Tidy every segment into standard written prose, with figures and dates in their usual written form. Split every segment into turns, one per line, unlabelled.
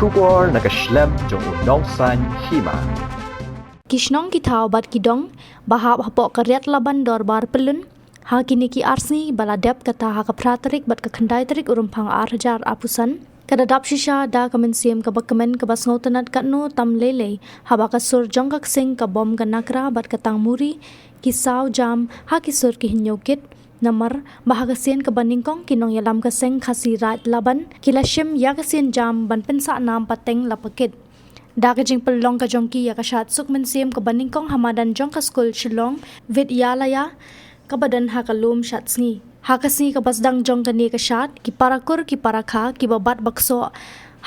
Shubor nakaslem jong unongsan Hima.
Kishnong kitau bat kidong bahap hapok karyat Laban dorbar pelun ha kini ki arsi baladep kata ha kapraterik bat kakandai terik urumpang arjar apusan kadadap shisha da kamensiam ka Kmen ka basngau tanat katno tam lele ha bakasur jonggak Seng ka bom ka nakra bat katang muri kisau jam ha kisur ki hinyokit Namar bahagasian ke bandingkong kinong yalam ke Seng Khasi Raij Laban kilashim ya kasian jam ban pensa nam pateng lapakit. Da kajing pelong ka jongki ya ka Shad suk mensiam ke bandingkong hamadan jong ka skul Shillong vid yalaya ka badan ha kalum Shad sngi. Ha kasi ka basdang jong ka ni ka Shad ki parakur ki parakha ki babat bakso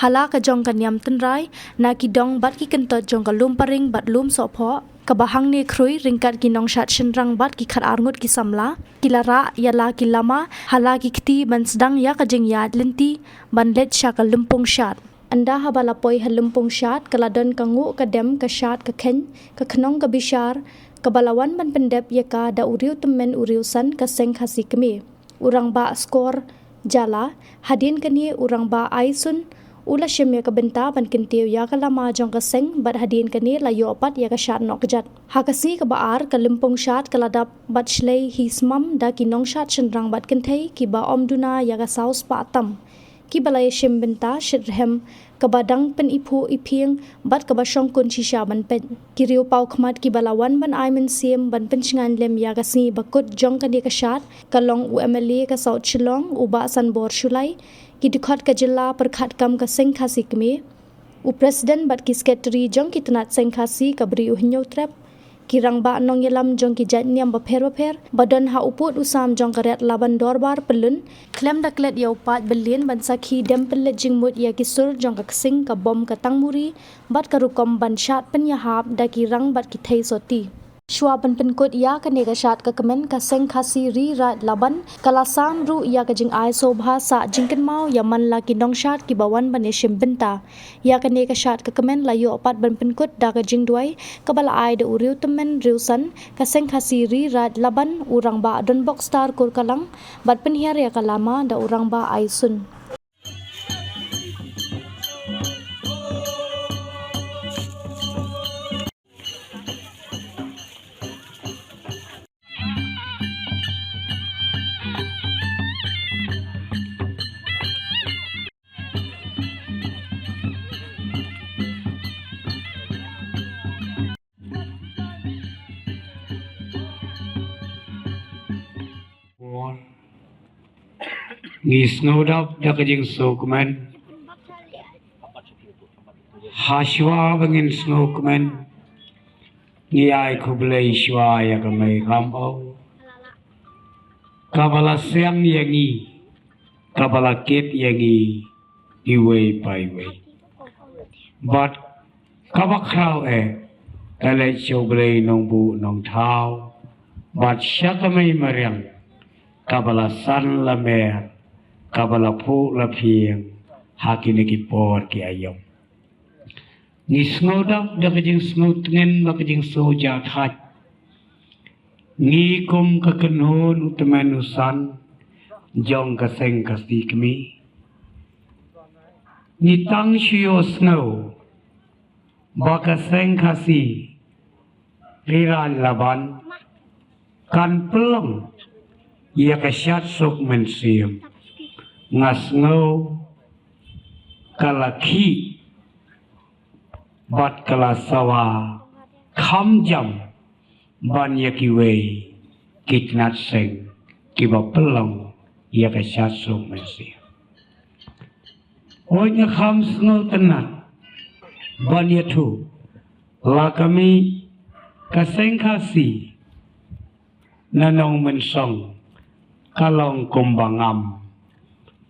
hala ka jong ka niam tenrai na ki dong bat ki kentot jong ka lum paring bat lum sopho kabahang ni krui ringkat kinong Shad shenrang bat ki khat arngut ki samla kilara yala ki lama hala ki kti ban sedang ya kajing yad lenti ban let sha ka lumpung Shad anda ha balapoi ha lumpung Shad kaladon kangu kadem ka Shad ka khen ka khnong ka bishar ka balawan ban pendep ya ka da uriu temen uriu san ka Seng Khasi kemi urang ba skor jala hadin kani urang ba aisun ula shemya ka benta ban kintiu ya ka lama jong ka Seng bat hadin kani la yo pat ya ka Shad nok jat hakasi ka baar ka limpong Shad ka ladap bat shlei hismam da ki nong Shad shenrang bat kinthei ki ba omduna ya ka saus pa tam ki balai shem benta shirhem ka badang pen ipu ipieng bat ka basong kun shisha ban pen ki riu pau khmat ki balawan ban aimen siem ban penchngan lem ya ka si bakut jong ka ni ka Shad ka long UMLA ka South Shillong uba san bor shulai ki dikhat ka jilla perkhat kam ka Seng Khasi kemi u president bat ki secretary jong ki tanat Seng Khasi ka bri u hinyo trap ki rang ba nong yalam jong ki jat niam ba pher badan ha uput usam jong karet Laban dorbar pelun klem daklet ya upat belien ban sakhi dem pelet jingmut ya ki sur jong ka Seng ka bom ka tangmuri bat ka rukom ban Shad penyahap da ki rang bat ki thei soti Shwa ban Pynkut ya ka nega Shad ka Kmen ka Seng Khasi ri Raij Laban kalasan ru ya ka jing ai sobha sa jingken mau ya man la ki nong Shad ki bawan ban shim benta ya ka nega Shad ka Kmen la yo pat ban Pynkut da ka jing duai ka bala ai de uriu temen riusan ka Seng Khasi ri Raij Laban urang ba don box star kur kalang bat penhiar ya ka lama da urang ba ai sun
Ni snowdap da kajing so Kmen hashwa bangin snow Kmen ni ai kublai shwa ya kamai kamau kabala siang yangi kabala kit yangi iwe paiwe but kabak khao kale choblai nong bu nong thao but shakamai mariang kabala san la mer kabala pu la pieng hakini ki por ki ayom ni snowdap da kajing snow tngen ba kajing soja that ni kum ka kanon utman usan jong ka Seng Khasi kemi ni tang shio snow ba ka Seng Khasi riran Laban kan pelong ia ka Shad sok mensiam ngasno kalaki bat kala sawa kham jam ban yakiwe kitnat Seng kiba pelong ia ka Shad sok mensiam onya kham sno tenat ban yatu la kami ka Seng Khasi nanong mensong kalong kumbangam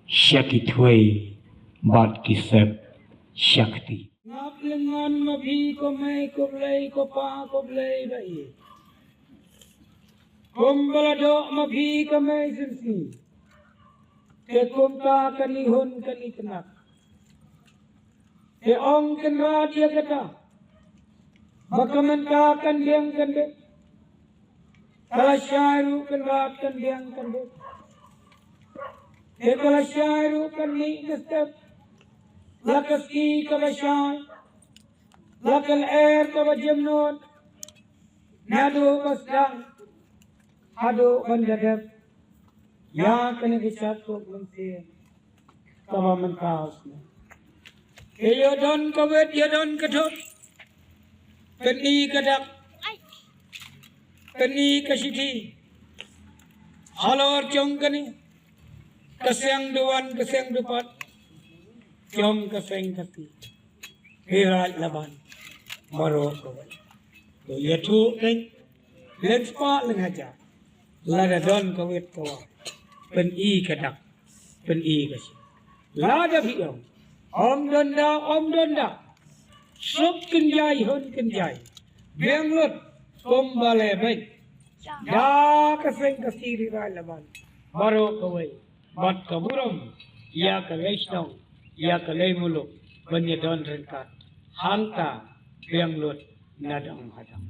syakitwe bat kisep syakti ngap lengan mabi ko mai ko blai ko pa ko blai bai kumbalado mabi ko mai sinsi ke kumta kanihun kanitnak ke ong kenra dia kata bakaman ka kan diang kan de kala syairu kan rat kan diang kan de kala syairu kan ni step
Lakasi kabasyan, lakal air kabajamnon, nado basdang, hado bandadab, ya kanigisat ko mansin, kawaman kaos na. Yodon kawet, yodon kadot, kani kadak, kani kasiti, halor chong kani, kasyang duwan, kasyang dupat, chong kasyang kasi, Raij Laban, maro kawet. So yatu kay, let's pa lang aja, lada don kawet kawa, pen I kadak, pen I kasi, lada biyong, om donda, sup kenjai hun kenjai, biang lut, kumbale baik, ya kaseng kasiri Raij Laban, maro kawet, mat kaburum, ya kalaisnong, ya kalaimuluk, banyadon rengkat, hanta, biang lut, nadang hadang.